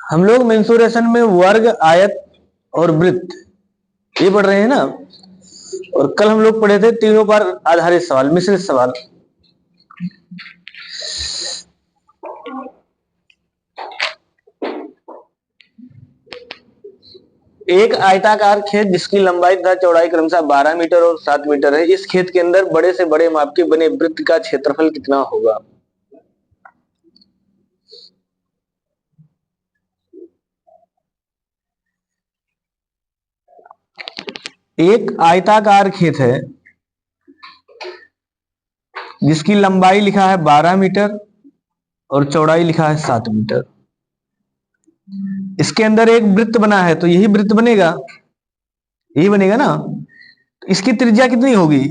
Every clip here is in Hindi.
हम लोग मेंसुरेशन में वर्ग, आयत और वृत्त ये पढ़ रहे हैं ना। और कल हम लोग पढ़े थे तीनों पर आधारित सवाल, मिश्रित सवाल। एक आयताकार खेत जिसकी लंबाई तथा चौड़ाई क्रमशः 12 मीटर और 7 मीटर है, इस खेत के अंदर बड़े से बड़े माप के बने वृत्त का क्षेत्रफल कितना होगा? एक आयताकार खेत है जिसकी लंबाई लिखा है 12 मीटर और चौड़ाई लिखा है 7 मीटर। इसके अंदर एक वृत्त बना है, तो यही वृत्त बनेगा, यही बनेगा ना। तो इसकी त्रिज्या कितनी होगी?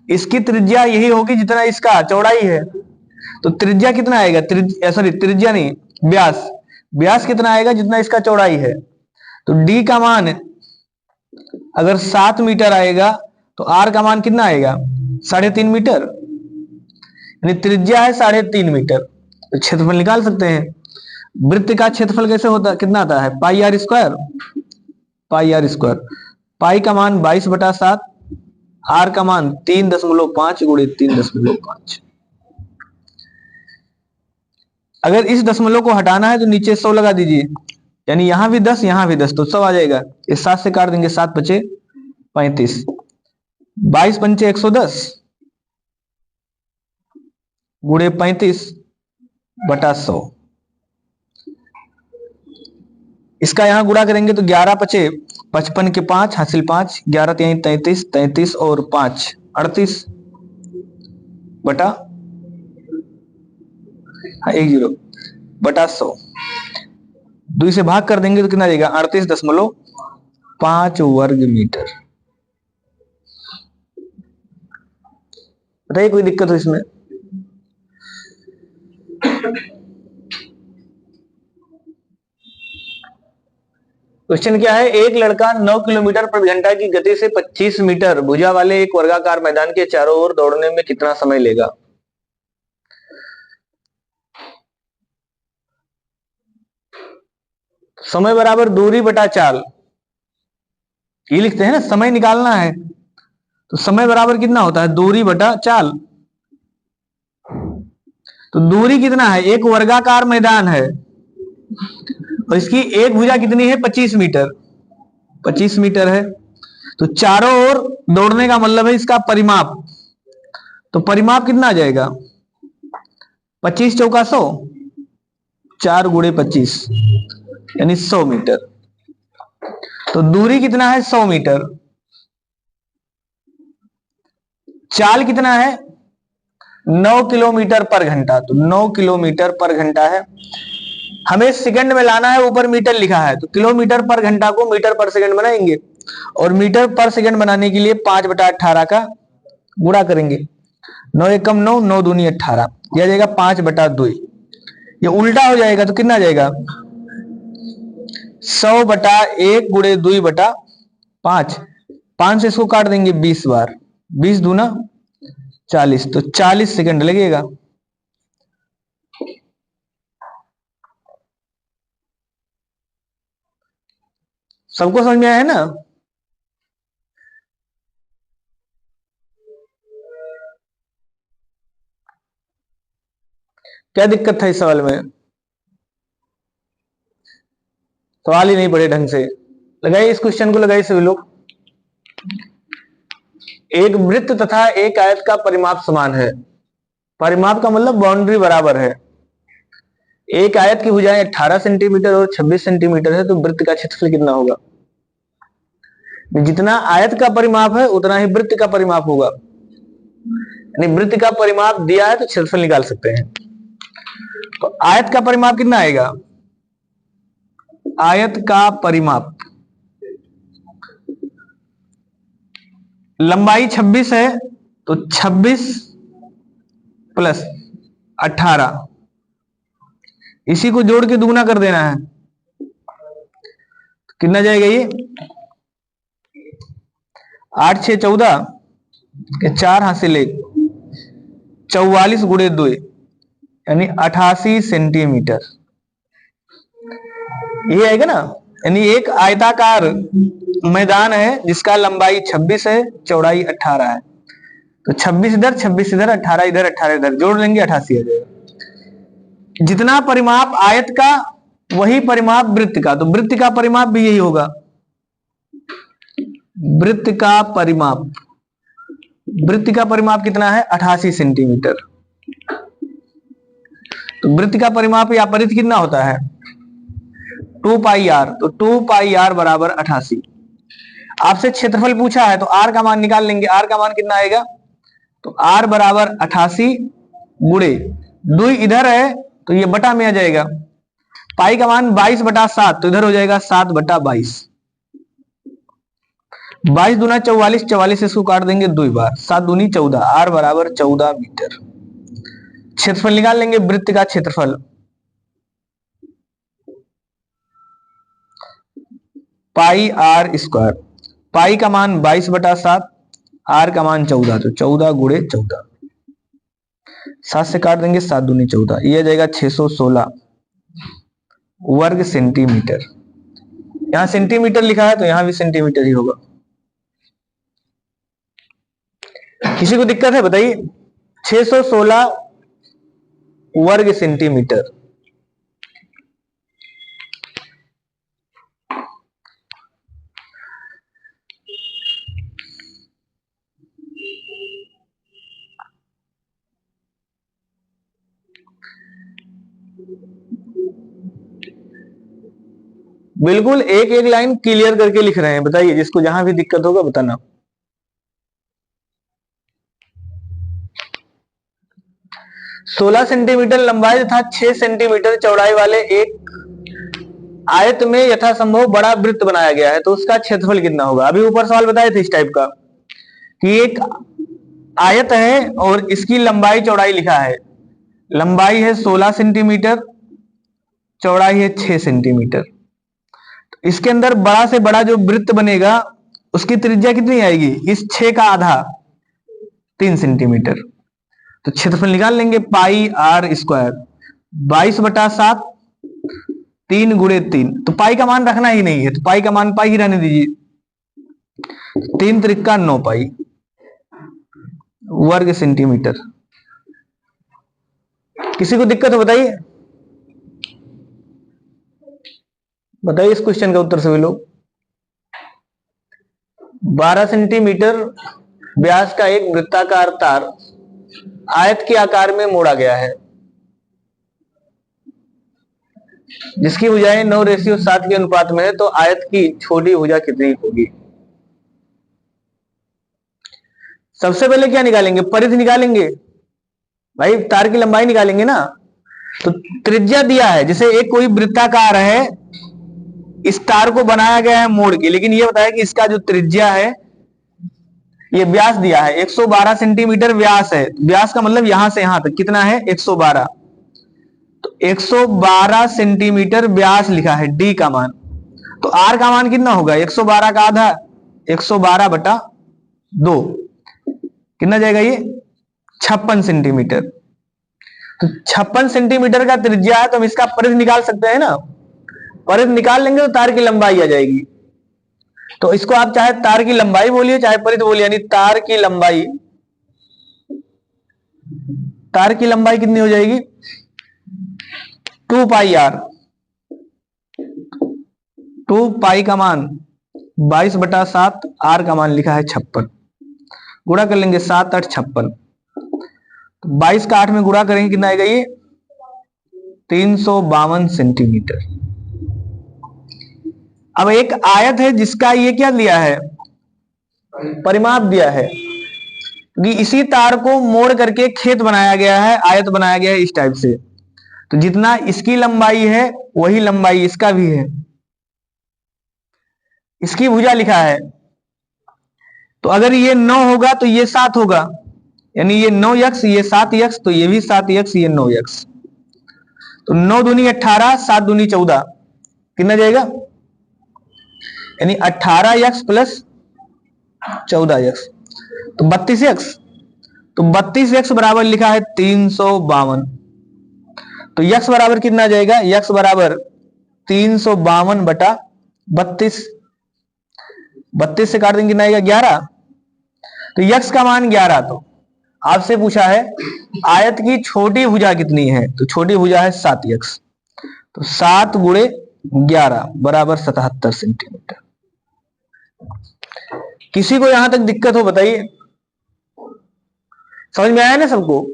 इसकी त्रिज्या यही होगी जितना इसका चौड़ाई है। तो त्रिज्या कितना आएगा? सॉरी, त्रिज्या नहीं, व्यास। व्यास कितना आएगा? जितना इसका चौड़ाई है। तो डी का मान अगर 7 मीटर आएगा तो आर का मान कितना आएगा? 3.5 मीटर। यानी त्रिज्या है 3.5 मीटर। तो क्षेत्रफल निकाल सकते हैं। वृत्त का क्षेत्रफल कैसे होता, कितना आता है? Pi R square. Pi R square, pi का मान 22/7, आर का मान 3.5 गुणे 3.5। अगर इस दशमलव को हटाना है तो नीचे 100 लगा दीजिए, यानी यहां भी 10 यहां भी 10, तो 100 आ जाएगा। इस 7 से काट देंगे, 7 बचे 35, 22 पंचे 110 गुणे 35/100। इसका यहां गुणा करेंगे तो 11 पचे 55 के 5 हासिल 5, 11 3 33, 33 और 5 38/10/100। 2 से भाग कर देंगे तो कितना देगा? 38.5 वर्ग मीटर। बताइए कोई दिक्कत हो इसमें? क्वेश्चन क्या है? एक लड़का 9 किलोमीटर प्रति घंटा की गति से 25 मीटर भुजा वाले एक वर्गाकार मैदान के चारों ओर दौड़ने में कितना समय लेगा? समय बराबर दूरी बटा चाल, ये लिखते हैं ना। समय निकालना है तो समय बराबर कितना होता है? दूरी बटा चाल। तो दूरी कितना है? एक वर्गाकार मैदान है और इसकी एक भुजा कितनी है? 25 मीटर। 25 मीटर है तो चारों ओर दौड़ने का मतलब है इसका परिमाप। तो परिमाप कितना आ जाएगा? 25 चौका 100, 4 गुणे 25 यानी 100 मीटर। तो दूरी कितना है? 100 मीटर। चाल कितना है? 9 किलोमीटर पर घंटा। तो 9 किलोमीटर पर घंटा है। हमें सेकंड में लाना है, ऊपर मीटर लिखा है, तो किलोमीटर पर घंटा को मीटर पर सेकंड बनाएंगे और मीटर पर सेकंड बनाने के लिए 5/18 का गुणा करेंगे। 9 एकम 9, 9 दूनी 18, यह जाएगा 5/2। ये उल्टा हो जाएगा तो कितना जाएगा? 100/1 गुणे 2/5। 5 से इसको काट देंगे 20 बार, 20 दूना 40, तो 40 सेकंड लगेगा। सबको समझ में आया है ना? क्या दिक्कत था इस सवाल में? सवाल ही नहीं पढ़े ढंग से। लगाइए इस क्वेश्चन को, लगाइए सभी लोग। एक वृत्त तथा एक आयत का परिमाप समान है। परिमाप का मतलब बाउंड्री बराबर है। एक आयत की भुजाएं 18 सेंटीमीटर और 26 सेंटीमीटर है, तो वृत्त का क्षेत्रफल कितना होगा? जितना आयत का परिमाप है उतना ही वृत्त का परिमाप होगा। यानी वृत्त का परिमाप दिया है तो क्षेत्रफल निकाल सकते हैं। तो आयत का परिमाप कितना आएगा? आयत का परिमाप, लंबाई 26 है तो 26 + 18, इसी को जोड़ के दुगना कर देना है। कितना जाएगा ये? 8 6 14 के 4 हासिल 1, 44 गुणे 2 यानी 88 सेंटीमीटर। ये आएगा ना, यानी एक आयताकार मैदान है जिसका लंबाई 26 है, चौड़ाई 18 है। तो 26 इधर, 26 इधर, 18 इधर, 18 इधर, जोड़ लेंगे 88 आ जाएगा। जितना परिमाप आयत का वही परिमाप वृत्त का, तो वृत्त का परिमाप भी यही होगा। वृत्त का परिमाप, वृत्त का परिमाप कितना है? 88 सेंटीमीटर। तो वृत्त का परिमाप या परिध कितना होता है? 2 पाई आर। तो 2 पाई आर बराबर 88। आपसे क्षेत्रफल पूछा है तो आर का मान निकाल लेंगे। आर का मान कितना आएगा? तो आर बराबर 88 गुणे 2 इधर है तो ये बटा में आ जाएगा। पाई का मान 22/7, तो इधर हो जाएगा 7/22। 22 दूना 44, 44 इसको काट देंगे 2 बार, 7 दूनी 14। आर बराबर 14 मीटर। क्षेत्रफल निकाल लेंगे वृत्त का क्षेत्रफल। पाई आर स्क्वायर, पाई का मान 22/7, आर का मान 14, तो 14 गुणे 14, 7 से काट देंगे, 7 दूनी 14, ये आ जाएगा 616 वर्ग सेंटीमीटर। यहां सेंटीमीटर लिखा है तो यहां भी सेंटीमीटर ही होगा। किसी को दिक्कत है बताइए? 616 वर्ग सेंटीमीटर। बिल्कुल एक एक लाइन क्लियर करके लिख रहे हैं। बताइए जिसको जहां भी दिक्कत होगा बताना। सोलह सेंटीमीटर लंबाई तथा 6 सेंटीमीटर चौड़ाई वाले एक आयत में यथासंभव बड़ा वृत्त बनाया गया है, तो उसका क्षेत्रफल कितना होगा? अभी ऊपर सवाल बताए थे इस टाइप का कि एक आयत है और इसकी लंबाई चौड़ाई लिखा है। लंबाई है 16 सेंटीमीटर, चौड़ाई है 6 सेंटीमीटर। इसके अंदर बड़ा से बड़ा जो वृत्त बनेगा उसकी त्रिज्या कितनी आएगी? इस 6 का आधा, 3 सेंटीमीटर। तो क्षेत्रफल निकाल लेंगे। पाई आर स्क्वायर 22/7, 3 गुणे 3। तो पाई का मान रखना ही नहीं है, तो पाई का मान पाई ही रहने दीजिए। 3 त्रिका 9 पाई वर्ग सेंटीमीटर। किसी को दिक्कत हो बताइए? बताइए इस क्वेश्चन का उत्तर सभी लोग। 12 सेंटीमीटर व्यास का एक वृत्ताकार तार आयत के आकार में मोड़ा गया है, जिसकी भुजाएं 9:7 के अनुपात में है, तो आयत की छोटी भुजा कितनी होगी? सबसे पहले क्या निकालेंगे? परिध निकालेंगे भाई, तार की लंबाई निकालेंगे ना। तो त्रिज्या दिया है, जैसे एक कोई वृत्ताकार है, इस तार को बनाया गया है मोड़ के, लेकिन ये बताया कि इसका जो त्रिज्या है, ये व्यास दिया है 112 सेंटीमीटर व्यास है। व्यास का मतलब यहां से यहां तक कितना है? 112। तो 112 सेंटीमीटर व्यास लिखा है, डी का मान। तो आर का मान कितना होगा? 112 का आधा, 112/2, कितना जाएगा ये? 56 सेंटीमीटर। तो 56 सेंटीमीटर का त्रिज्या है, तो हम इसका परिध निकाल सकते हैं ना। परिध निकाल लेंगे तो तार की लंबाई आ जाएगी। तो इसको आप चाहे तार की लंबाई बोलिए चाहे परिध बोलिए, यानी तार की लंबाई, तार की लंबाई कितनी हो जाएगी? 2 पाई आर। 2 पाई का मान 22/7, आर का मान लिखा है 56। गुणा कर लेंगे, 7 8 56। 22 का 8 में गुणा करेंगे, कितना आएगा ये? 352 सेंटीमीटर। अब एक आयत है जिसका ये क्या दिया है? परिमाप दिया है कि इसी तार को मोड़ करके खेत बनाया गया है, आयत बनाया गया है इस टाइप से। तो जितना इसकी लंबाई है वही लंबाई इसका भी है। इसकी भुजा लिखा है, तो अगर ये 9 होगा तो ये 7 होगा, यानी ये 9x, ये 7x, तो ये भी 7x, ये 9x। तो 9 दूनी 18, 7 दूनी 14, कितना जाएगा? यानी 18x प्लस 14x, तो 32x। तो 32x बराबर लिखा है 352। तो x बराबर कितना जाएगा? x बराबर 352/32। 32 से काट देंगे कितना आएगा 11। तो यक्स का मान 11। तो आपसे पूछा है आयत की छोटी भुजा कितनी है, तो छोटी भुजा है 7x। तो 7 गुणे 11 बराबर 77 सेंटीमीटर। किसी को यहां तक दिक्कत हो बताइए, समझ में आया ना सबको?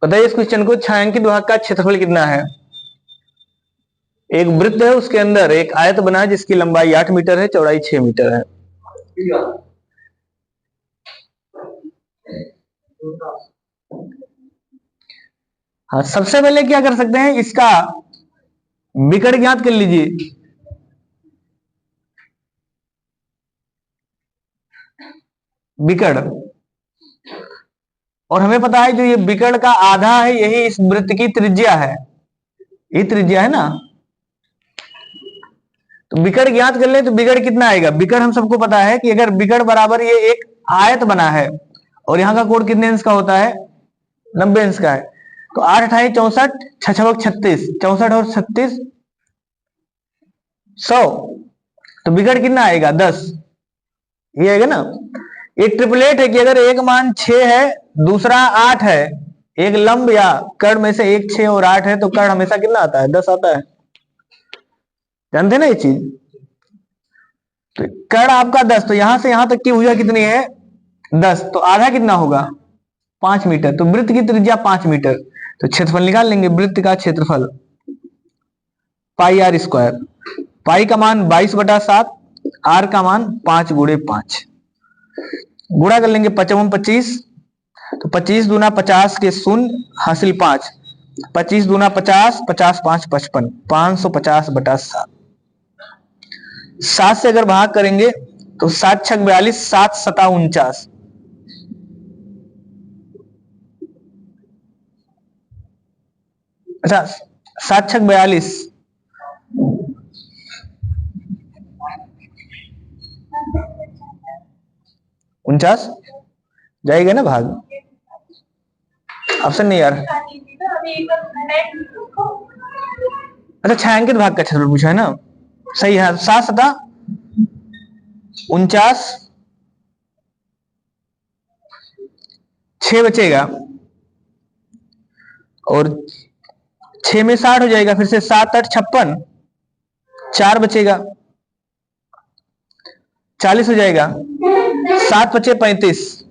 बताइए इस क्वेश्चन को, छायांकित भाग का क्षेत्रफल कितना है? एक वृत्त है, उसके अंदर एक आयत बना है जिसकी लंबाई 8 मीटर है, चौड़ाई 6 मीटर है। हाँ, सबसे पहले क्या कर सकते हैं, इसका विकर्ण ज्ञात कर लीजिए। विकर्ण, और हमें पता है जो ये विकर्ण का आधा है यही इस वृत्त की त्रिज्या है, ये त्रिज्या है ना। तो विकर्ण ज्ञात कर ले तो विकर्ण कितना आएगा? विकर्ण हम सबको पता है कि अगर विकर्ण बराबर ये एक आयत बना है और यहाँ का कोण कितने अंश का होता है? 90 अंश का है। तो 8 अठाई 64, 6 36, 64 और 36 100। तो विकर्ण कितना आएगा? 10। ये आएगा ना। एक ट्रिपलेट है कि अगर एक मान 6 है दूसरा 8 है, एक लंब या कर्ण में से एक 6 और 8 है, तो कर्ण हमेशा कितना आता है? 10 आता है। जानते ना ये चीज? तो कर्ण आपका 10, तो यहां से यहां तक की भुजा कितनी है? 10। तो आधा कितना होगा? 5 मीटर। तो वृत्त की त्रिज्या 5 मीटर। तो क्षेत्रफल निकाल लेंगे, वृत्त का क्षेत्रफल पाई आर स्क्वायर। पाई का मान 22/7, आर का मान 5 गुणे 5। गुणा कर लेंगे 55 25, तो 25 दूना 50 के शून्य हासिल 5, 25 दूना 50, 50 5 55, 550/7। 7 से अगर भाग करेंगे तो 7 छक 42, 7 सता 49। अच्छा, 7 छक 42, 49 जाएगा ना भाग? ऑप्शन नहीं यार। अच्छा, छायांकित भाग का क्षेत्रफल पूछा है ना, सही है। 7 सता 49, 6 बचेगा और 6 में 60 हो जाएगा, फिर से 7 8 56, 4 बचेगा 40 हो जाएगा, 7 बचे 35,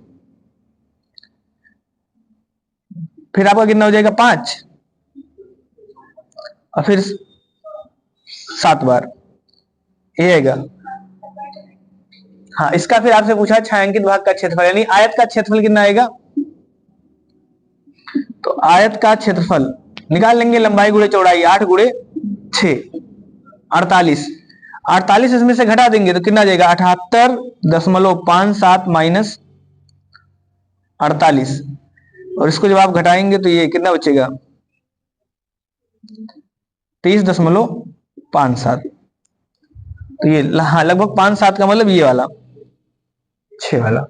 फिर आपका कितना हो जाएगा? 5, और फिर 7 बार ये आएगा। हाँ, इसका फिर आपसे पूछा छायांकित भाग का क्षेत्रफल यानी आयत का क्षेत्रफल कितना आएगा? तो आयत का क्षेत्रफल निकाल लेंगे, लंबाई गुणे चौड़ाई 8 गुणे 6 48। 48 इसमें से घटा देंगे तो कितना जाएगा? 78.57 माइनस 48, और इसको जब आप घटाएंगे तो ये कितना बचेगा? 30.57। तो ये हाँ लगभग 5-7 का मतलब ये वाला 6 वाला।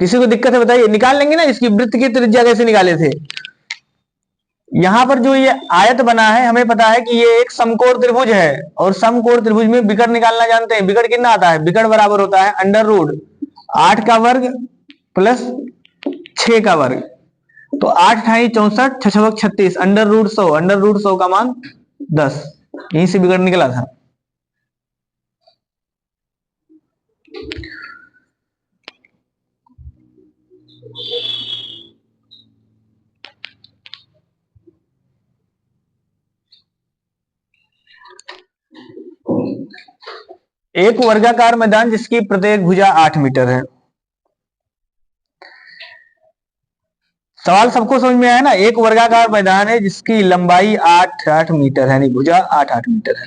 किसी को दिक्कत है बताइए? निकाल लेंगे ना, इसकी वृत्त की त्रिज्या कैसे निकाले थे? यहां पर जो ये आयत बना है हमें पता है कि ये एक समकोण त्रिभुज है, और समकोण त्रिभुज में विकर्ण निकालना जानते हैं। विकर्ण कितना आता है? विकर्ण बराबर होता है √8 का वर्ग प्लस 6 का वर्ग। तो 8 अठाई 64, 6 36, √100, √100 का मान 10। यहीं से विकर्ण निकला था। एक वर्गाकार मैदान जिसकी प्रत्येक भुजा 8 मीटर है, सवाल सबको समझ में आया ना। एक वर्गाकार मैदान है जिसकी लंबाई 8 मीटर है, यानी भुजा 8 मीटर है।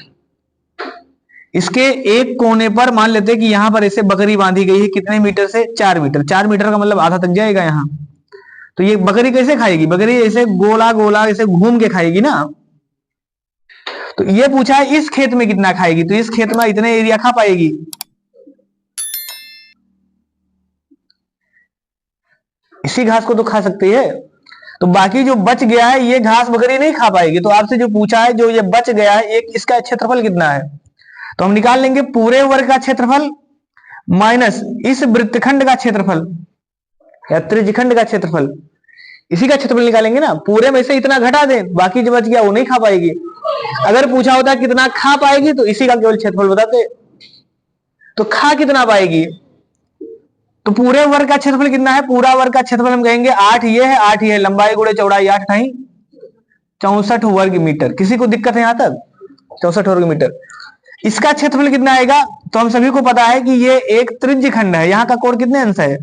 इसके एक कोने पर मान लेते हैं कि यहां पर ऐसे बकरी बांधी गई है, कितने मीटर से? 4 मीटर। 4 मीटर का मतलब आधा तक जाएगा यहाँ। तो ये बकरी कैसे खाएगी? बकरी ऐसे गोला गोला ऐसे घूम के खाएगी ना। तो ये पूछा है इस खेत में कितना खाएगी, तो इस खेत में इतने एरिया खा पाएगी। इसी घास को तो खा सकती है। तो बाकी जो बच गया है ये घास बकरी नहीं खा पाएगी। तो आपसे जो पूछा है जो ये बच गया है, एक इसका क्षेत्रफल कितना है, तो हम निकाल लेंगे पूरे वर्ग का क्षेत्रफल माइनस इस वृत्तखंड का क्षेत्रफल या त्रिज्यखंड का क्षेत्रफल। इसी का क्षेत्रफल निकालेंगे ना। पूरे में से इतना घटा दें, बाकी जो बच गया वो नहीं खा पाएगी। अगर पूछा होता कितना खा पाएगी तो इसी का केवल क्षेत्रफल बताते। तो खा कितना पाएगी, तो पूरे वर्ग का क्षेत्रफल कितना है? पूरा वर्ग का क्षेत्रफल हम कहेंगे 8 ये है, 8 ये है, लंबाई गुणे चौड़ाई 8 ठाई 64 वर्ग मीटर। किसी को दिक्कत है यहां तक? 64 वर्ग मीटर। इसका क्षेत्रफल कितना आएगा, तो हम सभी को पता है कि ये एक त्रिज्य खंड है। यहाँ का कोण कितने अंश है?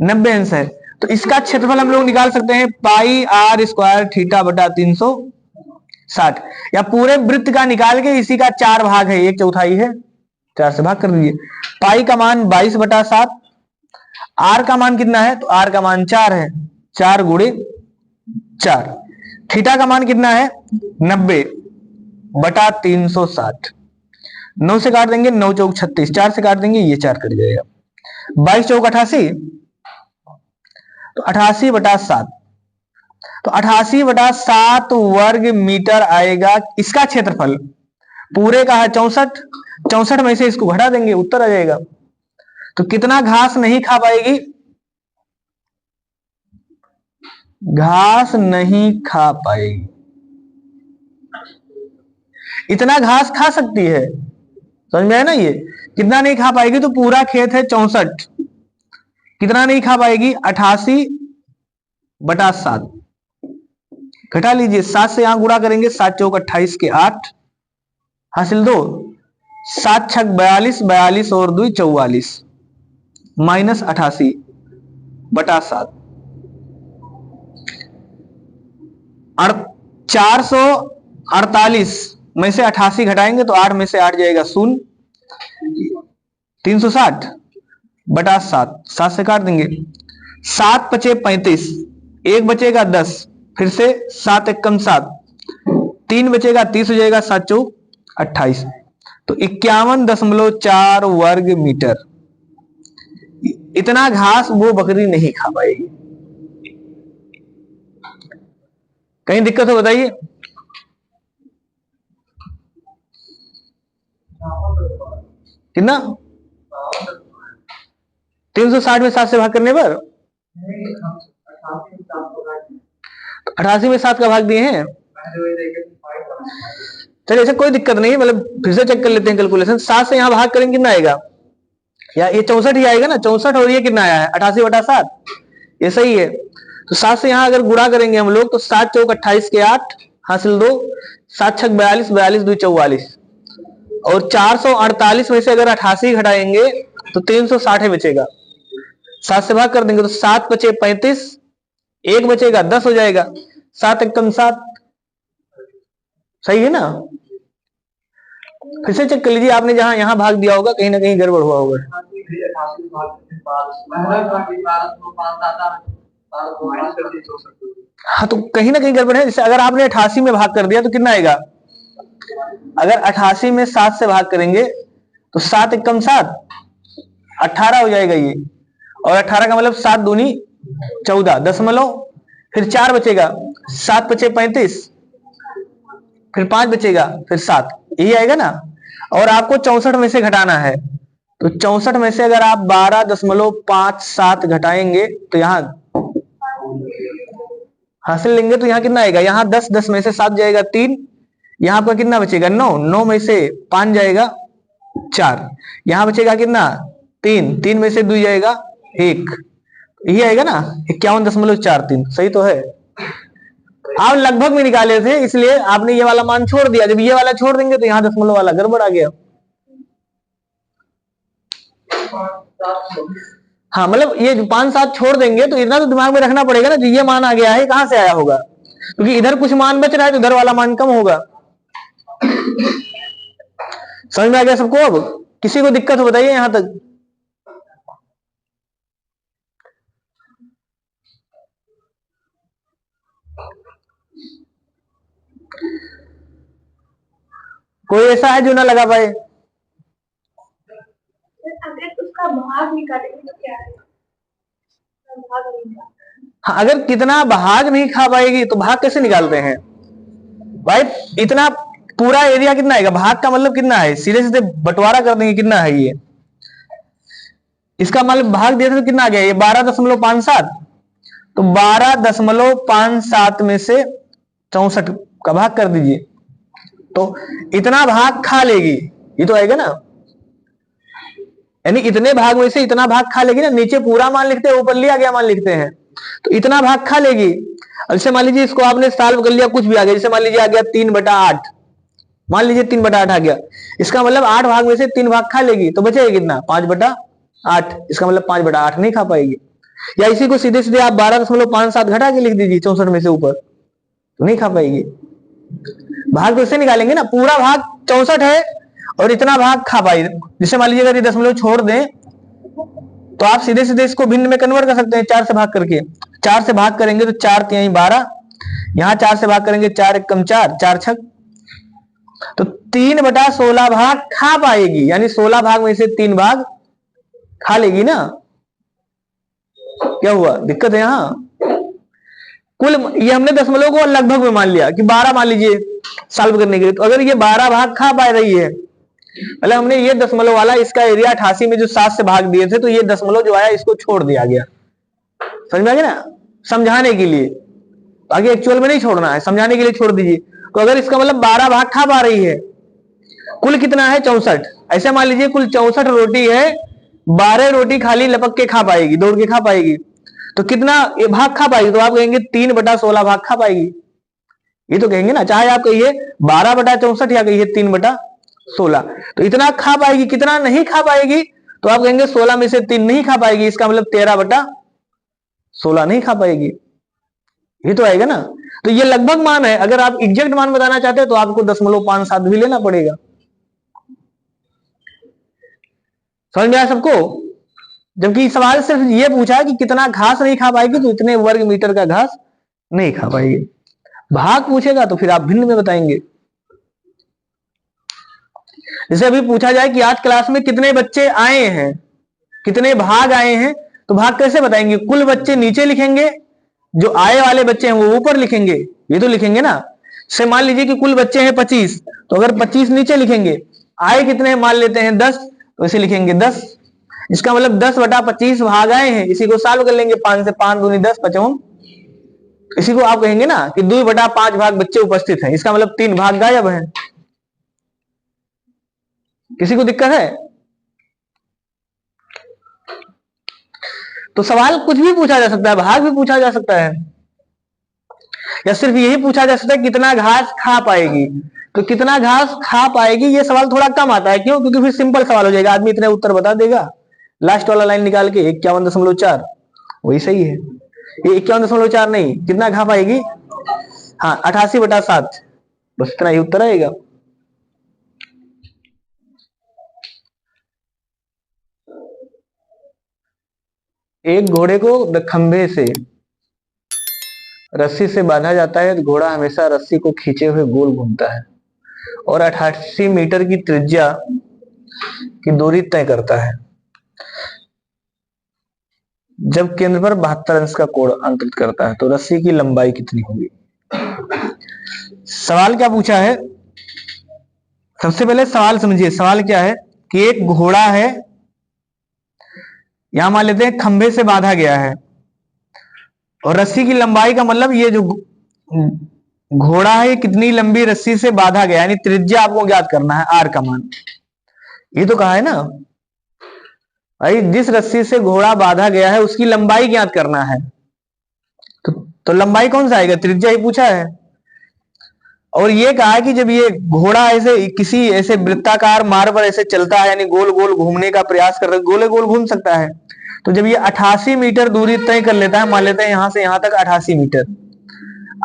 90 अंश है। तो इसका क्षेत्रफल हम लोग निकाल सकते हैं पाई आर स्क्वायर थीटा बटा 360, या पूरे वृत्त का निकाल के इसी का 4 भाग है, 1/4 है, 4 से भाग कर दीजिए। पाई का मान 22/7, आर का मान कितना है, तो आर का मान 4 है, 4 गुणे 4। थीटा का मान कितना है? 90/360। 9 से काट देंगे, 9 चौक 36, 4 से काट देंगे, ये 4 कट जाएगा। 22 चौक 88, तो 88/7, तो 88/7 वर्ग मीटर आएगा इसका क्षेत्रफल। पूरे का है 64, 64 में से इसको घटा देंगे, उत्तर आ जाएगा। तो कितना घास नहीं खा पाएगी? घास नहीं खा पाएगी। इतना घास खा सकती है, समझ में आया ना। ये कितना नहीं खा पाएगी, तो पूरा खेत है 64, कितना नहीं खा पाएगी? 88/7। घटा लीजिए, 7 से यहां गुणा करेंगे, 7 चौक 28 के 8 हासिल 2, 7 छक 42, 42 और 2 44 माइनस 88/7। 448 में से 88 घटाएंगे तो 8 में से 8 जाएगा 0। 360/7, 7 से काट देंगे, 7 पचे 35, 1 बचेगा 10, फिर से 7 एकम 7, 3 बचेगा 30 हो जाएगा, 7 चौक 28, तो 51.4 वर्ग मीटर। इतना घास वो बकरी नहीं खा पाएगी। कहीं दिक्कत हो बताइए? कितना? 360 में 7 से भाग करने पर 88 में 7 का भाग दिए हैं। चलिए ऐसे कोई दिक्कत नहीं, मतलब फिर से चेक कर लेते हैं कैलकुलेशन। 7 से यहां भाग करेंगे कितना आएगा? या ये 64 ही आएगा ना, 64, और ये कितना आया है? 88/7, ये सही है। तो 7 से यहां अगर गुणा करेंगे हम लोग, तो 7 चौक 28 के 8 हासिल 2, 7 छक 42, 42 2 44, और 448 में से अगर 88 घटाएंगे तो 360 बचेगा। 7 से भाग कर देंगे तो 7 बचे 35, 1 बचेगा 10 हो जाएगा, 7 एकम 7, सही है ना। फिर से चेक कर लीजिए, आपने जहां यहां भाग दिया होगा कहीं ना कहीं गड़बड़ हुआ होगा। हाँ तो कहीं ना कहीं गड़बड़ है। जैसे अगर आपने 88 में भाग कर दिया तो कितना आएगा? अगर 88 में 7 से भाग करेंगे तो 7 एकम 7, 18 हो जाएगा ये, और 18 का मतलब 7 दूनी 14 दशमलव, फिर 4 बचेगा, 7 बचे 35, फिर 5 बचेगा, फिर 7, यही आएगा ना। और आपको 64 में से घटाना है, तो 64 में से अगर आप 12.57 घटाएंगे तो यहां हासिल लेंगे तो यहां कितना आएगा? यहां 10, 10 में से 7 जाएगा 3, यहां पर कितना बचेगा? 9, 9 में से 5 जाएगा 4, यहां बचेगा कितना? 3, 3 में से 2 जाएगा 1, यही आएगा ना 51.43। सही तो है। आप लगभग में निकाले थे इसलिए आपने ये वाला मान छोड़ दिया। जब ये वाला छोड़ देंगे तो यहां दशमलव वाला गड़बड़ आ गया। हाँ मतलब ये 5-7 छोड़ देंगे तो इतना तो दिमाग में रखना पड़ेगा ना, ये मान आ गया है कहां से आया होगा, क्योंकि इधर कुछ मान बच रहा है तो इधर वाला मान कम होगा। समझ में आ गया सबको? अब किसी को दिक्कत हो बताइए यहां तक? कोई ऐसा है जो ना लगा पाए? अगर उसका भाग निकालेंगे तो क्या है? हाँ, अगर कितना भाग नहीं खा पाएगी तो भाग कैसे निकालते हैं भाई? इतना पूरा एरिया कितना आएगा, भाग का मतलब कितना है, सीधे सीधे बंटवारा कर देंगे कितना है ये, इसका मतलब भाग दिया था तो कितना आ गया ये 12.57, तो 12.57 में से 64 का भाग कर दीजिए, तो इतना भाग खा लेगी, ये तो आएगा ना, यानी इतने भाग में से इतना भाग खा लेगी ना, नीचे पूरा मान लिखते हैं ऊपर लिया गया मान लिखते हैं, तो इतना भाग खा लेगी। अब जैसे मान लीजिए इसको आपने सॉल्व कर लिया, कुछ भी आ गया, जैसे मान लीजिए आ गया 3/8, मान लीजिए 3/8 आ गया, इसका मतलब 8 भाग में से 3 भाग खा लेगी, तो बचेगा कितना 5/8, इसका मतलब 5/8 नहीं खा पाएगी। या इसी को सीधे सीधे आप 12.57 घटा के लिख दीजिए 64 में से ऊपर, तो नहीं खा पाएगी। भाग तो इससे निकालेंगे ना, पूरा भाग 64 है और इतना भाग खा पाई, जैसे मान लीजिए अगर ये दशमलव छोड़ दें तो आप सीधे सीधे इसको भिन्न में कन्वर्ट कर सकते हैं, 4 से भाग करके, 4 से भाग करेंगे तो 4 तिहाई 12, यहां 4 से भाग करेंगे 4 एकम 4, 4 छक, तो 3/16 भाग खा पाएगी, यानी 16 भाग में से 3 भाग खा लेगी ना। क्या हुआ, दिक्कत है यहां? कुल ये हमने दशमलव को लगभग में मान लिया कि 12 मान लीजिए सॉल्व करने के लिए, तो अगर ये 12 भाग खा पा रही है, मतलब हमने ये दशमलव वाला इसका एरिया 88 में जो 7 से भाग दिए थे, तो ये दशमलव जो आया इसको छोड़ दिया गया, समझ में आ गया ना, समझाने के लिए, आगे एक्चुअल में नहीं छोड़ना है, समझाने के लिए छोड़ दीजिए। तो अगर इसका मतलब 12 भाग खा पा रही है, कुल कितना है 64, ऐसे मान लीजिए कुल 64 रोटी है, 12 रोटी खाली लपक के खा पाएगी, दौड़ के खा पाएगी, तो कितना ये भाग खा पाएगी, तो आप कहेंगे 3/16 भाग खा पाएगी, ये तो कहेंगे ना, चाहे आप कहिए 12/64 या कहिए 3/16, तो इतना खा पाएगी, कितना नहीं खा पाएगी, तो आप कहेंगे 16 में से 3 नहीं खा पाएगी, इसका मतलब 13/16 नहीं खा पाएगी, ये तो आएगा ना। तो ये लगभग मान है, अगर आप एग्जैक्ट मान बताना चाहते हैं तो आपको 0.57 भी लेना पड़ेगा। समझ में आया सबको? जबकि सवाल सिर्फ ये पूछा कि कितना घास नहीं खा पाएगी, तो इतने वर्ग मीटर का घास नहीं खा पाएगी। भाग पूछेगा तो फिर आप भिन्न में बताएंगे। जैसे अभी पूछा जाए कि आज क्लास में कितने बच्चे आए हैं, कितने भाग आए हैं, तो भाग कैसे बताएंगे? कुल बच्चे नीचे लिखेंगे, जो आए वाले बच्चे हैं वो ऊपर लिखेंगे, ये तो लिखेंगे ना। से मान लीजिए कि कुल बच्चे हैं 25, तो अगर 25 नीचे लिखेंगे, आए कितने मान लेते हैं 10, तो इसे लिखेंगे 10, इसका मतलब 10/25 भाग आए हैं, इसी को सॉल्व कर लेंगे, 5 से 5 दूनी 10, 55, इसी को आप कहेंगे ना कि 2/5 भाग बच्चे उपस्थित हैं, इसका मतलब 3 भाग गायब हैं। किसी को दिक्कत है? तो सवाल कुछ भी पूछा जा सकता है, भाग भी पूछा जा सकता है, या सिर्फ यही पूछा जा सकता है कितना घास खा पाएगी, तो कितना घास खा पाएगी ये सवाल थोड़ा कम आता है, क्यों? क्योंकि फिर सिंपल सवाल हो जाएगा, आदमी इतने उत्तर बता देगा, लास्ट वाला लाइन निकाल के 51.4, वही सही है। ये 51.4 नहीं, कितना खा पाएगी? हाँ 88/7, बस इतना ही उत्तर आएगा। एक घोड़े को खंभे से रस्सी से बांधा जाता है, तो घोड़ा हमेशा रस्सी को खींचे हुए गोल घूमता है और 88 मीटर की त्रिज्या की दूरी तय करता है, जब केंद्र पर 72 अंश का कोण अंकित करता है, तो रस्सी की लंबाई कितनी होगी? सवाल क्या पूछा है? सबसे पहले सवाल समझिए, सवाल क्या है कि एक घोड़ा है, यहां मान लेते हैं खंभे से बांधा गया है, और रस्सी की लंबाई का मतलब ये जो घोड़ा है कितनी लंबी रस्सी से बांधा गया, यानी त्रिज्या आपको ज्ञात करना है, आर का मान, ये तो कहा है ना भाई, जिस रस्सी से घोड़ा बांधा गया है उसकी लंबाई ज्ञात करना है, तो लंबाई कौन सा आएगा? त्रिज्या ही पूछा है। और ये कहा है कि जब ये घोड़ा ऐसे किसी ऐसे वृत्ताकार मार्ग पर ऐसे चलता है, यानी गोल गोल घूमने का प्रयास कर रहा है, गोले गोल घूम सकता है, तो जब ये 88 मीटर दूरी तय कर लेता है, मान लेते हैं यहां से यहां तक 88 मीटर,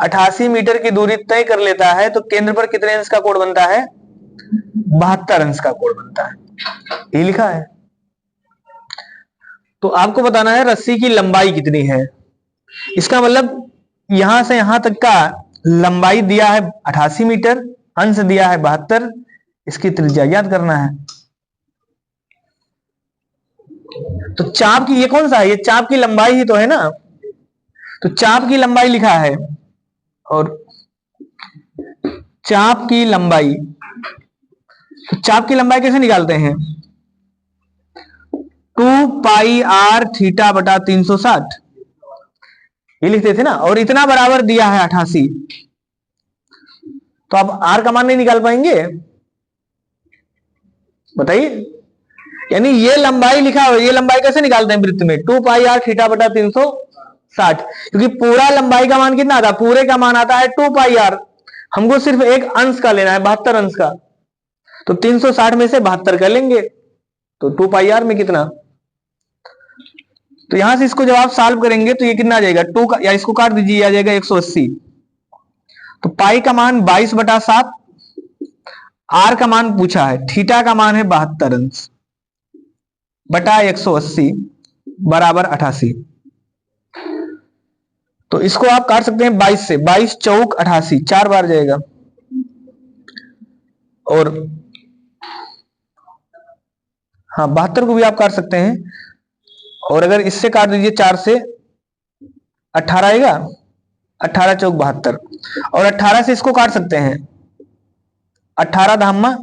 88 मीटर की दूरी तय कर लेता है, तो केंद्र पर कितने अंश का कोण बनता है? 72 अंश का कोण बनता है। ये लिखा है। तो आपको बताना है रस्सी की लंबाई कितनी है। इसका मतलब यहां से यहां तक का लंबाई दिया है 88 मीटर, अंश दिया है 72, इसकी त्रिज्या ज्ञात करना है। तो चाप की, ये कौन सा है? ये चाप की लंबाई ही तो है ना। तो चाप की लंबाई लिखा है, और चाप की लंबाई, तो चाप की लंबाई कैसे निकालते हैं? 2 पाई आर थीटा बटा 360, ये लिखते थे ना। और इतना बराबर दिया है 88, तो आप आर का मान नहीं निकाल पाएंगे? बताइए। यानी ये लंबाई लिखा हो, ये लंबाई कैसे निकालते हैं वृत्त में? 2 पाई आर थीटा बटा 360, क्योंकि पूरा लंबाई का मान कितना आता है? पूरे का मान आता है 2 पाई आर, हमको सिर्फ एक अंश का लेना है, 72 अंश का। तो 360 में से 72 कर लेंगे, तो 2 पाई आर में कितना? तो यहां से इसको जब आप सॉल्व करेंगे तो ये कितना आ जाएगा? 2 का, या इसको काट दीजिए, आ जाएगा 180। तो पाई का मान 22/7, आर का मान पूछा है, थीटा का मान है 72 अंश बटा 180 बराबर 88। तो इसको आप काट सकते हैं 22 से, 22 चौक 88, 4 बार जाएगा। और हाँ, 72 को भी आप काट सकते हैं। और अगर इससे काट दीजिए 4 से, 18 आएगा, 18 चौक 72। और 18 से इसको काट सकते हैं, 18 धामा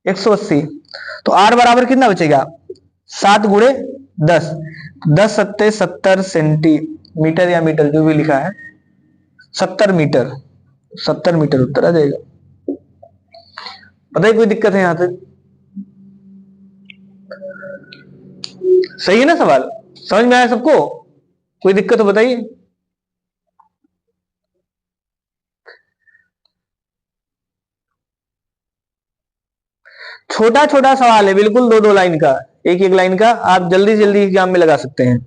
180। तो आर बराबर कितना बचेगा? 7 गुणे 10, 10 सत्ते 70 सेंटीमीटर या मीटर, जो भी लिखा है, 70 मीटर, 70 मीटर उत्तर आ जाएगा। बताइए कोई दिक्कत है यहां तक? सही है ना सवाल? समझ में आया सबको? कोई दिक्कत हो बताइए। छोटा छोटा सवाल है, बिल्कुल 2-2 लाइन का, एक एक लाइन का, आप जल्दी जल्दी एग्जाम में लगा सकते हैं।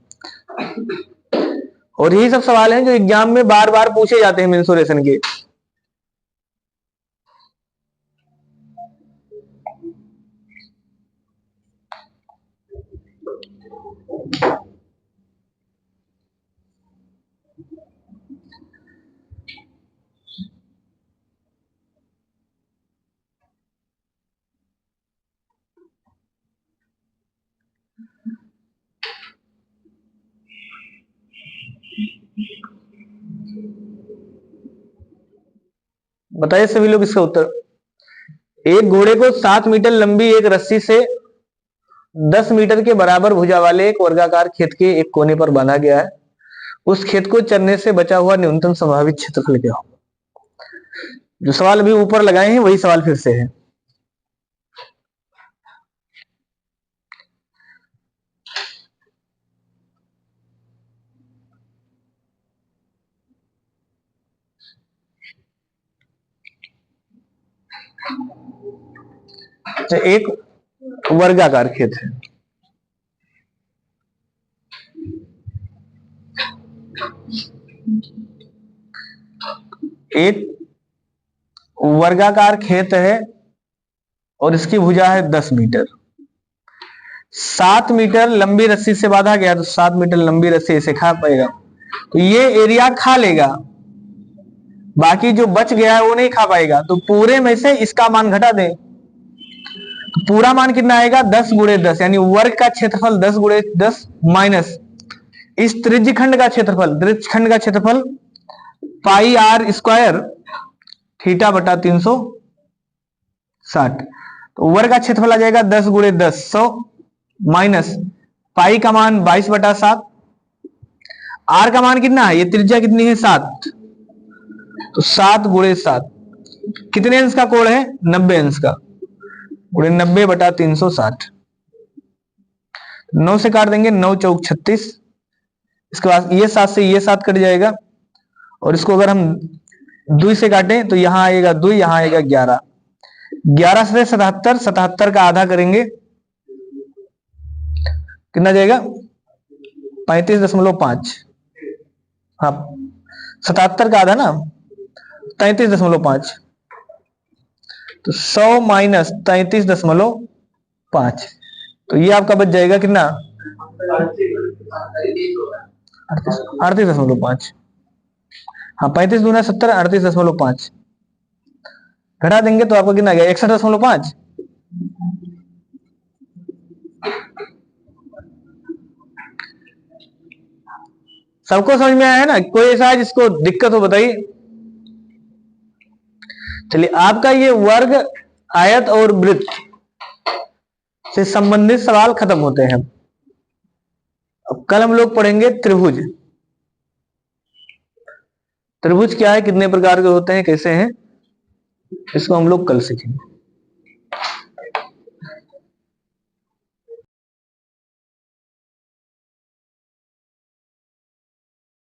और यही सब सवाल हैं जो एग्जाम में बार बार पूछे जाते हैं मेंसुरेशन के। बताइए सभी लोग इसका उत्तर। एक घोड़े को 7 मीटर लंबी एक रस्सी से 10 मीटर के बराबर भुजा वाले एक वर्गाकार खेत के एक कोने पर बांधा गया है। उस खेत को चरने से बचा हुआ न्यूनतम संभावित क्षेत्रफल क्या होगा? जो सवाल अभी ऊपर लगाए हैं वही सवाल फिर से है। तो एक वर्गाकार खेत है, एक वर्गाकार खेत है और इसकी भुजा है 10 मीटर। 7 मीटर लंबी रस्सी से बांधा गया, तो 7 मीटर लंबी रस्सी इसे खा पाएगा, तो ये एरिया खा लेगा, बाकी जो बच गया है वो नहीं खा पाएगा। तो पूरे में से इसका मान घटा दें, तो पूरा मान कितना आएगा? 10 गुणे 10, यानी वर्ग का क्षेत्रफल 10 गुणे 10 माइनस इस त्रिज्यखंड का क्षेत्रफल, त्रिज्यखंड का क्षेत्रफल पाई आर स्क्वायर थीटा बटा 360। तो वर्ग का क्षेत्रफल आ जाएगा 10 गुणे 10 100 माइनस पाई का मान 22/7, आर का मान कितना है? ये त्रिज्या कितनी है? 7, तो 7 गुणे 7 कितने अंश का कोण है? 90 अंश का, गुणे 90/360। 9 से काट देंगे, 9 चौक 36। इसके बाद ये 7 से ये 7 कट जाएगा, और इसको अगर हम 2 से काटें तो यहां आएगा 2, यहां आएगा 11, 11 से 77, 77 का आधा करेंगे, कितना जाएगा? 35.5। हाँ 77 का आधा ना, 33.5। तो 100 माइनस 33.5, तो ये आपका बच जाएगा कितना, 38.5। हाँ 35 दूना 70, 38.5 घटा देंगे तो आपको कितना गया, 61.5। सबको समझ में आया है ना? कोई ऐसा है जिसको दिक्कत हो बताइए। चलिए आपका ये वर्ग, आयत और वृत्त से संबंधित सवाल खत्म होते हैं। अब कल हम लोग पढ़ेंगे त्रिभुज। त्रिभुज क्या है, कितने प्रकार के होते हैं, कैसे हैं, इसको हम लोग कल सीखेंगे।